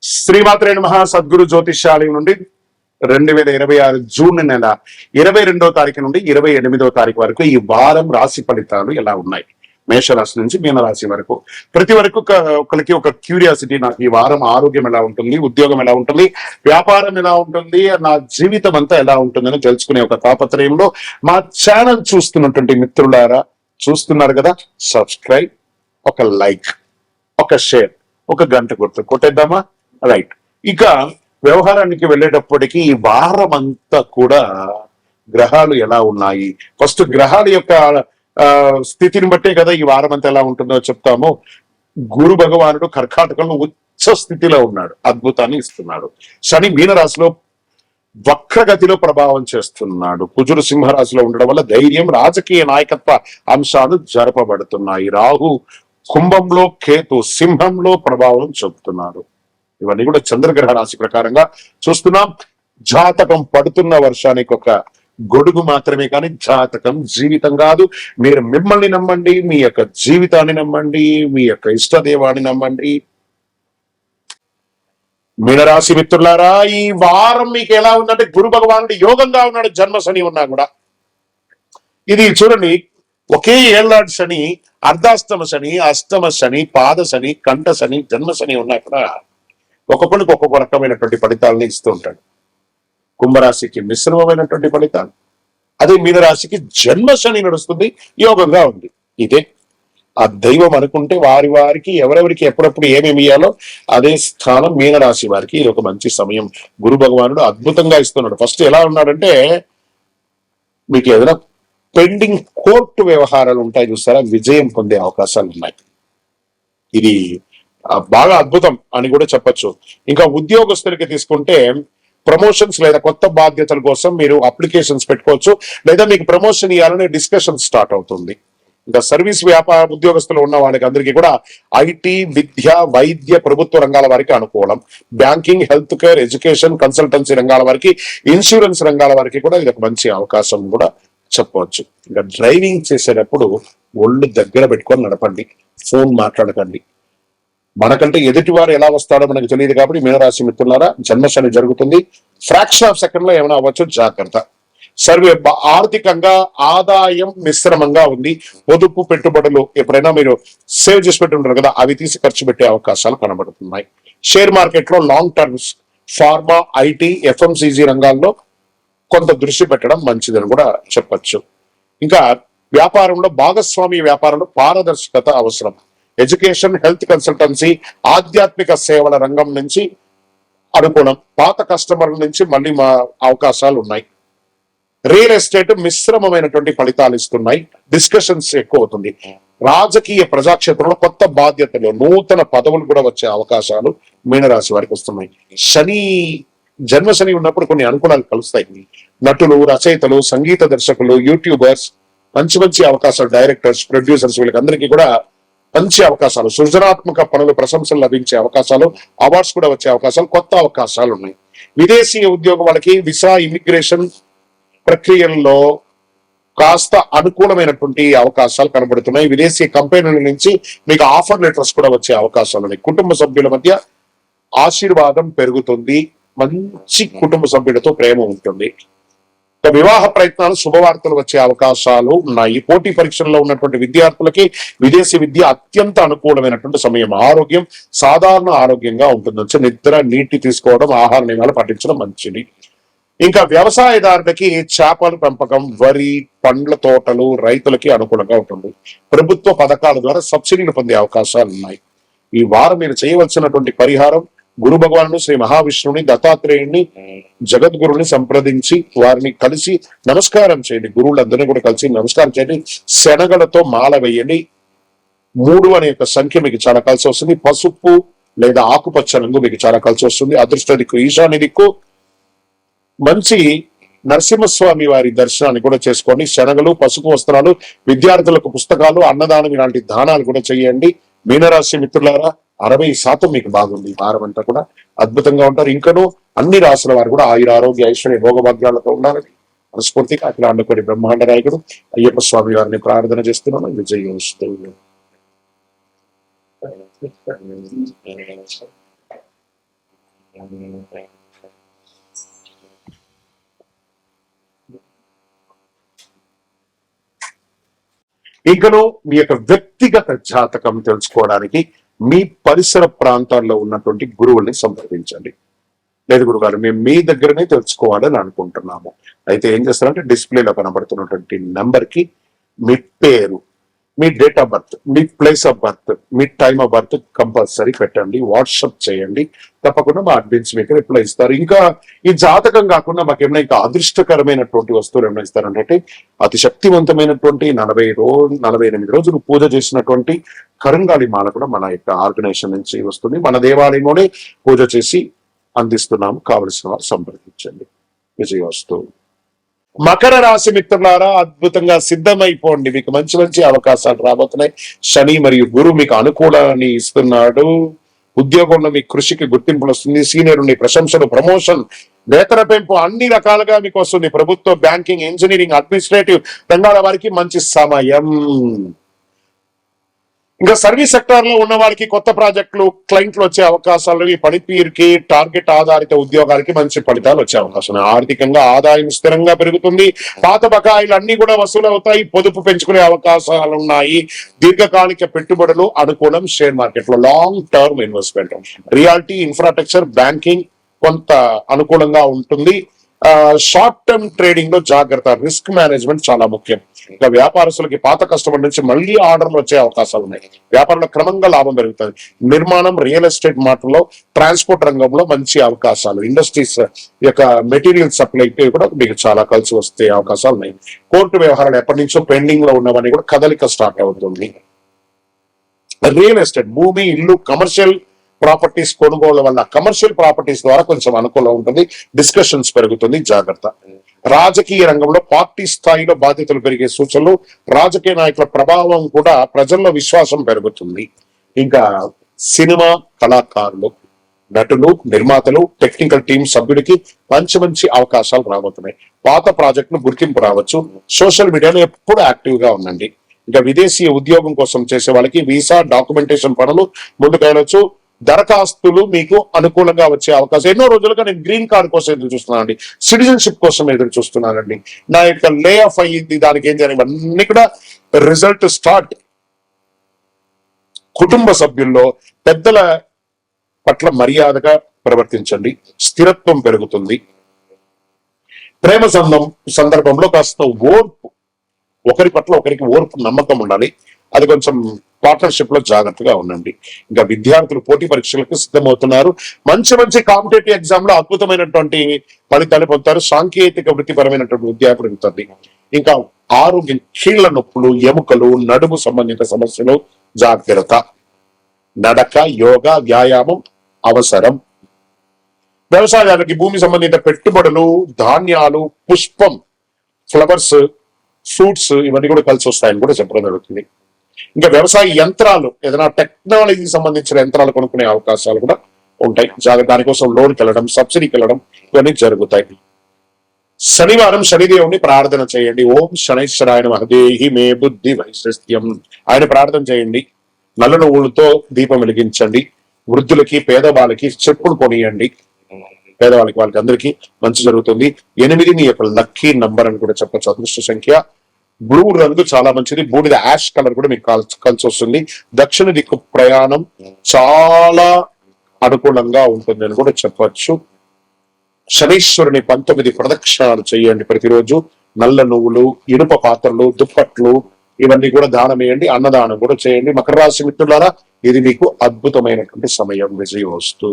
శ్రీమాత్రే నమః. సద్గురు జ్యోతిష్యాలయం నుండి 2026 జూన్ నెల 22వ తారీఖు నుండి 28వ తారీఖు వరకు ఈ వారం రాశి ఫలితాలు ఎలా ఉన్నాయి, మేషరాశి నుంచి మీనరాశి వరకు. ప్రతి వరకు ఒకరికి ఒక క్యూరియాసిటీ, నాకు ఈ వారం ఆరోగ్యం ఎలా ఉంటుంది, ఉద్యోగం ఎలా ఉంటుంది, వ్యాపారం ఎలా ఉంటుంది, నా జీవితం అంతా ఎలా ఉంటుందని తెలుసుకునే ఒక తాపత్రయంలో మా ఛానల్ చూస్తున్నటువంటి మిత్రులారా, చూస్తున్నారు కదా, సబ్స్క్రైబ్, ఒక లైక్, ఒక షేర్, ఒక గంట గుర్తు కొట్టేద్దామా? రైట్. ఇక వ్యవహారానికి వెళ్ళేటప్పటికీ ఈ వారం అంతా కూడా గ్రహాలు ఎలా ఉన్నాయి, ఫస్ట్ గ్రహాల యొక్క స్థితిని బట్టే కదా ఈ వారం అంతా ఎలా ఉంటుందో చెప్తాము. గురు భగవానుడు కర్కాటకంలో ఉచ్చ స్థితిలో ఉన్నాడు, అద్భుతాన్ని ఇస్తున్నాడు. శని మీనరాశిలో వక్రగతిలో ప్రభావం చేస్తున్నాడు. కుజుడు సింహరాశిలో ఉండడం వల్ల ధైర్యం, రాజకీయ నాయకత్వ అంశాలు జరపబడుతున్నాయి. రాహు కుంభంలో, కేతు సింహంలో ప్రభావం చూపుతున్నాడు. ఇవన్నీ కూడా చంద్రగ్రహ రాశి ప్రకారంగా చూస్తున్నాం. జాతకం పడుతున్న వర్షానికి ఒక గొడుగు మాత్రమే, కానీ జాతకం జీవితం కాదు. మీరు మిమ్మల్ని నమ్మండి, మీ యొక్క జీవితాన్ని నమ్మండి, మీ యొక్క ఇష్టదేవాన్ని నమ్మండి. మీనరాశి మిత్రులారా, ఈ వారం మీకు ఎలా ఉందంటే గురు భగవానుడు యోగంగా ఉన్నాడు, జన్మ శని ఉన్నా కూడా. ఇది చూడండి, ఒకే ఏళ్ళాడు శని, అర్ధాష్టమ శని, అష్టమ శని, పాద శని, కంఠ శని, జన్మ శని ఉన్నా కూడా ఒక్కొక్కరికి ఒక్కొక్క రకమైనటువంటి ఫలితాలని ఇస్తూ ఉంటాడు. కుంభరాశికి మిశ్రమమైనటువంటి ఫలితాలు, అదే మీనరాశికి జన్మ శని నడుస్తుంది, యోగంగా ఉంది. ఇదే ఆ దైవం అనుకుంటే వారికి ఎవరెవరికి ఎప్పుడప్పుడు ఏమేమి ఇయ్యాలో అదే స్థానం మీనరాశి వారికి. ఇది ఒక మంచి సమయం. గురు భగవానుడు అద్భుతంగా ఇస్తున్నాడు. ఫస్ట్ ఎలా ఉన్నాడంటే, మీకు ఏదైనా పెండింగ్ కోర్టు వ్యవహారాలు ఉంటాయి చూస్తారా, విజయం పొందే అవకాశాలు ఉన్నాయి. ఇది బాగా అద్భుతం అని కూడా చెప్పచ్చు. ఇంకా ఉద్యోగస్తులకి తీసుకుంటే ప్రమోషన్స్ లేదా కొత్త బాధ్యతల కోసం మీరు అప్లికేషన్స్ పెట్టుకోవచ్చు, లేదా మీకు ప్రమోషన్ ఇవ్వాలనే డిస్కషన్ స్టార్ట్ అవుతుంది. ఇంకా సర్వీస్ వ్యాపార ఉద్యోగస్తులు ఉన్న వాళ్ళకి అందరికీ కూడా ఐటీ, విద్య, వైద్య, ప్రభుత్వ రంగాల వారికి అనుకూలం. Banking, health care, education, consultancy రంగాల వారికి, ఇన్సూరెన్స్ రంగాల వారికి కూడా ఇది ఒక మంచి అవకాశం కూడా చెప్పవచ్చు. ఇంకా డ్రైవింగ్ చేసేటప్పుడు ఒళ్ళు దగ్గర పెట్టుకొని నడపండి, ఫోన్ మాట్లాడకండి. మనకంటే ఎదుటి వారు ఎలా వస్తాడో మనకు తెలియదు కాబట్టి మీనరాశి మిత్రులారా, జన్మశని జరుగుతుంది. ఫ్రాక్షన్ ఆఫ్ సెకండ్ లో ఏమైనా అవ్వచ్చు, జాగ్రత్త. సర్వే ఆర్థికంగా ఆదాయం మిశ్రమంగా ఉంది. పొదుపు పెట్టుబడులు ఎప్పుడైనా మీరు సేవ్ చేసి పెట్టుంటారు కదా, అవి తీసి ఖర్చు పెట్టే అవకాశాలు కనబడుతున్నాయి. షేర్ మార్కెట్ లో long terms, pharma, IT, FMCG రంగాల్లో కొంత దృష్టి పెట్టడం మంచిదని కూడా చెప్పచ్చు. ఇంకా వ్యాపారంలో, భాగస్వామి వ్యాపారంలో పారదర్శకత అవసరం. ఎడ్యుకేషన్, హెల్త్, కన్సల్టెన్సీ, ఆధ్యాత్మిక సేవల రంగం నుంచి అనుకూలం. పాత కస్టమర్ల నుంచి మళ్ళీ మా అవకాశాలు ఉన్నాయి. రియల్ ఎస్టేట్ మిశ్రమమైనటువంటి ఫలితాలు ఇస్తున్నాయి. డిస్కషన్స్ ఎక్కువ అవుతుంది. రాజకీయ ప్రజాక్షేత్రంలో కొత్త బాధ్యతలు, నూతన పదవులు కూడా వచ్చే అవకాశాలు మీనరాశి వారికి వస్తున్నాయి. శని జన్మ శని ఉన్నప్పుడు కొన్ని అనుకూలాలు కలుస్తాయి. నటులు, రచయితలు, సంగీత దర్శకులు, యూట్యూబర్స్, మంచి మంచి అవకాశాలు, డైరెక్టర్స్, ప్రొడ్యూసర్స్, వీళ్ళకి అందరికీ కూడా మంచి అవకాశాలు, సృజనాత్మక పనులు, ప్రశంసలు లభించే అవకాశాలు, అవార్డ్స్ కూడా వచ్చే అవకాశాలు, కొత్త అవకాశాలు ఉన్నాయి. విదేశీ ఉద్యోగం వాళ్ళకి వీసా, ఇమిగ్రేషన్ ప్రక్రియల్లో కాస్త అనుకూలమైనటువంటి అవకాశాలు కనబడుతున్నాయి. విదేశీ కంపెనీల నుంచి మీకు ఆఫర్ లెటర్స్ కూడా వచ్చే అవకాశాలు ఉన్నాయి. కుటుంబ సభ్యుల మధ్య ఆశీర్వాదం పెరుగుతుంది. మంచి కుటుంబ సభ్యులతో ప్రేమ ఉంటుంది. వివాహ ప్రయత్నాలు, శుభవార్తలు వచ్చే అవకాశాలు ఉన్నాయి. పోటీ పరీక్షల్లో ఉన్నటువంటి విద్యార్థులకి విదేశీ విద్య అత్యంత అనుకూలమైనటువంటి సమయం. ఆరోగ్యం సాధారణ ఆరోగ్యంగా ఉంటుంది. నిద్ర, నీటి తీసుకోవడం, ఆహార నియమాలు పాటించడం మంచిది. ఇంకా వ్యవసాయదారులకి చేపల పెంపకం, వరి, పండ్ల తోటలు, రైతులకి అనుకూలంగా ఉంటుంది. ప్రభుత్వ పథకాల ద్వారా సబ్సిడీలు పొందే అవకాశాలు ఉన్నాయి. ఈ వారం మీరు చేయవలసినటువంటి పరిహారం, గురు భగవాను, శ్రీ మహావిష్ణువుని, దత్తాత్రేయుని, జగద్గురుని సంప్రదించి వారిని కలిసి నమస్కారం చేయండి. గురువులందరినీ కూడా కలిసి నమస్కారం చేయండి. శనగలతో మాల వేయండి. 3 అనే యొక్క సంఖ్య మీకు చాలా కలిసి వస్తుంది. పసుపు లేదా ఆకుపచ్చ రంగు మీకు చాలా కలిసి వస్తుంది. అదృష్ట దిక్కు ఈశాన్య దిక్కు. మంచి నరసింహస్వామి వారి దర్శనాన్ని కూడా చేసుకోండి. శనగలు, పసుపు వస్త్రాలు, విద్యార్థులకు పుస్తకాలు, అన్నదానం ఇలాంటి దానాలు కూడా చేయండి. మీనరాశి మిత్రులారా, 60% మీకు బాగుంది. వారం అంతా కూడా అద్భుతంగా ఉంటారు. ఇంకనూ అన్ని రాశుల వారు కూడా ఆయుర, ఆరోగ్య, ఐశ్వర్య, భోగభాగ్యాలతో ఉండాలని మనస్ఫూర్తిగా అఖిలాండకోటి బ్రహ్మాండ నాయకుడు అయ్యప్ప స్వామి వారిని ప్రార్థన చేస్తున్నాను. విజయోస్తు. ఇంకను మీ యొక్క వ్యక్తిగత జాతకం తెలుసుకోవడానికి మీ పరిసర ప్రాంతాల్లో ఉన్నటువంటి గురువుల్ని సంప్రదించండి. లేదు గురుగారు, మేము మీ దగ్గరనే తెలుసుకోవాలని అనుకుంటున్నాము. అయితే ఏం చేస్తారంటే డిస్ప్లేలో కనబడుతున్నటువంటి నెంబర్ కి మీ పేరు, మీ డేట్ ఆఫ్ బర్త్, మీ ప్లేస్ ఆఫ్ బర్త్, మీ టైమ్ ఆఫ్ బర్త్ కంపల్సరీ పెట్టండి, వాట్సాప్ చేయండి. తప్పకుండా మా అడ్మిన్స్ మీకు రిప్లై ఇస్తారు. ఇంకా ఈ జాతకం కాకుండా మాకు ఏమైనా ఇంకా అదృష్టకరమైనటువంటి వస్తువులు ఏమైనా ఇస్తారంటే అతి శక్తివంతమైనటువంటి 48 రోజులు పూజ చేసినటువంటి కరంగాళి మాల కూడా మన యొక్క ఆర్గనైజేషన్ నుంచి వస్తుంది. మన దేవాలయంలోనే పూజ చేసి అందిస్తున్నాము. కావలసిన వారు సంప్రదించండి. విజయవస్తు. మకర రాశి మిత్రులారా, అద్భుతంగా సిద్ధమైపోండి. మీకు మంచి మంచి అవకాశాలు రాబోతున్నాయి. శని మరియు గురువు మీకు అనుకూలాన్ని ఇస్తున్నాడు. ఉద్యోగంలో మీ కృషికి గుర్తింపులు వస్తుంది. సీనియర్ నుండి ప్రశంసలు, ప్రమోషన్, వేతన పెంపు అన్ని రకాలుగా మీకు వస్తుంది. ప్రభుత్వ, బ్యాంకింగ్, ఇంజనీరింగ్, అడ్మినిస్ట్రేటివ్ రంగాల వారికి మంచి సమయం. ఇంకా సర్వీస్ సెక్టార్ లో ఉన్న వారికి కొత్త ప్రాజెక్టులు, క్లయింట్లు వచ్చే అవకాశాలు, ఈ పనితీరుకి, టార్గెట్ ఆధారిత ఉద్యోగాలకి మంచి ఫలితాలు వచ్చే అవకాశం. ఆర్థికంగా ఆదాయం స్థిరంగా పెరుగుతుంది. పాత బకాయిలు అన్ని కూడా వసూలు అవుతాయి. పొదుపు పెంచుకునే అవకాశాలు ఉన్నాయి. దీర్ఘకాలిక పెట్టుబడులు అనుకూలం. షేర్ మార్కెట్ లో long term investment, reality, infrastructure, banking కొంత అనుకూలంగా ఉంటుంది. షార్ట్ టర్మ్ ట్రేడింగ్ లో జాగ్రత్త, రిస్క్ మేనేజ్మెంట్ చాలా ముఖ్యం. ఇంకా వ్యాపారస్తులకి పాత కస్టమర్ నుంచి మళ్ళీ ఆర్డర్లు వచ్చే అవకాశాలు ఉన్నాయి. వ్యాపారంలో క్రమంగా లాభం పెరుగుతుంది. నిర్మాణం, రియల్ ఎస్టేట్ మాటల్లో, ట్రాన్స్పోర్ట్ రంగంలో మంచి అవకాశాలు. ఇండస్ట్రీస్ యొక్క మెటీరియల్ సప్లై కూడా మీకు చాలా కలిసి వస్తే అవకాశాలు ఉన్నాయి. కోర్టు వ్యవహారాలు ఎప్పటి నుంచో పెండింగ్ లో ఉన్నవన్నీ కూడా కదలిక స్టార్ట్ అవుతుంది. రియల్ ఎస్టేట్, భూమి, ఇల్లు, కమర్షియల్ ప్రాపర్టీస్ కొనుగోలు వల్ల కమర్షియల్ ప్రాపర్టీస్ ద్వారా కొంచెం అనుకూలం ఉంటుంది. డిస్కషన్స్ పెరుగుతుంది, జాగ్రత్త. రాజకీయ రంగంలో పార్టీ స్థాయిలో బాధ్యతలు పెరిగే సూచనలు. రాజకీయ నాయకుల ప్రభావం కూడా ప్రజల్లో విశ్వాసం పెరుగుతుంది. ఇంకా సినిమా కళాకారులు, నటులు, నిర్మాతలు, టెక్నికల్ టీం సభ్యుడికి మంచి మంచి అవకాశాలు రాబోతున్నాయి. పాత ప్రాజెక్టులు గుర్తింపు రావచ్చు. సోషల్ మీడియాలో ఎప్పుడు యాక్టివ్ గా ఉండండి. ఇంకా విదేశీ ఉద్యోగం కోసం చేసే వాళ్ళకి వీసా, డాక్యుమెంటేషన్ పనులు ముందుకు వెళ్ళొచ్చు. దరఖాస్తులు మీకు అనుకూలంగా వచ్చే అవకాశం. ఎన్నో రోజులుగా నేను గ్రీన్ కార్డ్ కోసం ఎదురు చూస్తున్నానండి, సిటిజన్షిప్ కోసం ఎదురు చూస్తున్నానండి. నా యొక్క లే ఆఫ్ అయ్యింది, దానికి ఏం చేయాలి, అన్ని కూడా రిజల్ట్ స్టార్ట్. కుటుంబ సభ్యుల్లో పెద్దల పట్ల మర్యాదగా ప్రవర్తించండి. స్థిరత్వం పెరుగుతుంది. ప్రేమ సందర్భంలో కాస్త ఓర్పు, ఒకరి పట్ల ఒకరికి ఓర్పు, నమ్మకం ఉండాలి. అది కొంచెం పార్ట్నర్షిప్ లో జాగ్రత్తగా ఉండండి. ఇంకా విద్యార్థులు పోటీ పరీక్షలకు సిద్ధమవుతున్నారు. మంచి మంచి కాంపిటేటివ్ ఎగ్జామ్ లో అద్భుతమైనటువంటి ఫలితాలు పొందుతారు. సాంకేతిక వృత్తిపరమైనటువంటి విద్య పెరుగుతుంది. ఇంకా ఆరోగ్యం, కీళ్ల నొప్పులు, ఎముకలు, నడుము సంబంధిత సమస్యలు జాగ్రత్త. నడక, యోగా, వ్యాయామం అవసరం. వ్యవసాయాలకి భూమి సంబంధిత పెట్టుబడులు, ధాన్యాలు, పుష్పం, ఫ్లవర్స్, ఫ్రూట్స్ ఇవన్నీ కూడా కలిసి వస్తాయని కూడా చెప్పడం జరుగుతుంది. ఇంకా వ్యవసాయ యంత్రాలు, ఏదైనా టెక్నాలజీకి సంబంధించిన యంత్రాలు కొనుక్కునే అవకాశాలు కూడా ఉంటాయి. దానికోసం లోన్కి వెళ్ళడం, సబ్సిడీకి వెళ్ళడం ఇవన్నీ జరుగుతాయి. శనివారం శనిదేవుని ప్రార్థన చేయండి. ఓం శనైశ్వరాయ నమః దేహి మే బుద్ధి వైశస్త్యం. ఆయన ప్రార్థన చేయండి. నల్ల నువ్వులతో దీపం వెలిగించండి. వృద్ధులకి, పేదవాళ్ళకి చెప్పులు కొనియండి. పేదవాళ్ళకి, వాళ్ళకి అందరికీ మంచి జరుగుతుంది. 8 మీ యొక్క లక్కీ నంబర్ అని కూడా చెప్పచ్చు. అదృష్ట సంఖ్య. బ్లూ రంగు చాలా మంచిది. బూడిద యాష్ కలర్ కూడా మీకు కలిసి వస్తుంది. దక్షిణ దిక్కు ప్రయాణం చాలా అనుకూలంగా ఉంటుంది అని కూడా చెప్పచ్చు. శనీశ్వరుని 19 ప్రదక్షిణాలు చేయండి ప్రతిరోజు. నల్ల నువ్వులు, ఇనుప పాత్రలు, దుప్పట్లు ఇవన్నీ కూడా దానం వేయండి. అన్నదానం కూడా చేయండి. మకర రాశి మిత్రులారా, ఇది మీకు అద్భుతమైనటువంటి సమయం. విజయవస్తు.